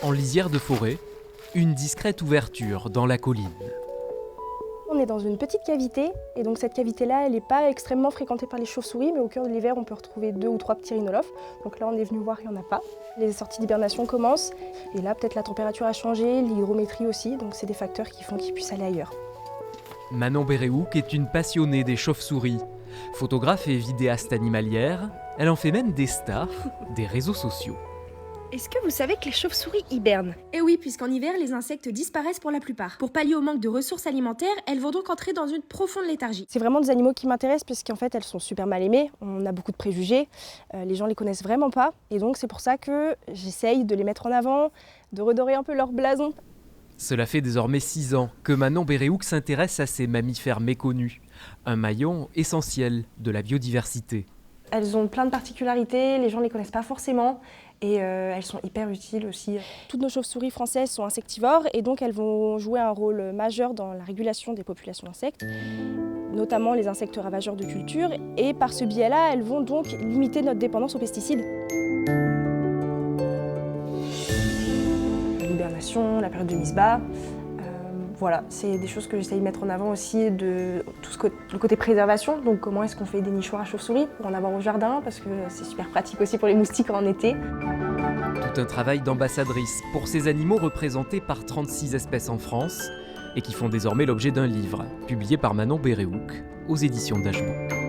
En lisière de forêt, une discrète ouverture dans la colline. On est dans une petite cavité, et donc cette cavité-là, elle n'est pas extrêmement fréquentée par les chauves-souris, mais au cœur de l'hiver, on peut retrouver 2 ou 3 petits rhinolophes. Donc là, on est venu voir, il n'y en a pas. Les sorties d'hibernation commencent, et là, peut-être la température a changé, l'hygrométrie aussi, donc c'est des facteurs qui font qu'ils puissent aller ailleurs. Manon Béréouk est une passionnée des chauves-souris. Photographe et vidéaste animalière, elle en fait même des stars des réseaux sociaux. Est-ce que vous savez que les chauves-souris hibernent ? Eh oui, puisqu'en hiver, les insectes disparaissent pour la plupart. Pour pallier au manque de ressources alimentaires, elles vont donc entrer dans une profonde léthargie. C'est vraiment des animaux qui m'intéressent, puisqu'en fait, elles sont super mal aimées, on a beaucoup de préjugés, les gens les connaissent vraiment pas, et donc c'est pour ça que j'essaye de les mettre en avant, de redorer un peu leur blason. Cela fait désormais 6 ans que Manon Béréouk s'intéresse à ces mammifères méconnus, un maillon essentiel de la biodiversité. Elles ont plein de particularités, les gens ne les connaissent pas forcément et elles sont hyper utiles aussi. Toutes nos chauves-souris françaises sont insectivores et donc elles vont jouer un rôle majeur dans la régulation des populations d'insectes, notamment les insectes ravageurs de culture, et par ce biais-là, elles vont donc limiter notre dépendance aux pesticides. L'hibernation, la période de mise bas. Voilà, c'est des choses que j'essaye de mettre en avant aussi, de tout le côté préservation. Donc comment est-ce qu'on fait des nichoirs à chauves-souris pour en avoir au jardin, parce que c'est super pratique aussi pour les moustiques en été. Tout un travail d'ambassadrice pour ces animaux représentés par 36 espèces en France et qui font désormais l'objet d'un livre, publié par Manon Béréouk aux éditions d'Ashbook.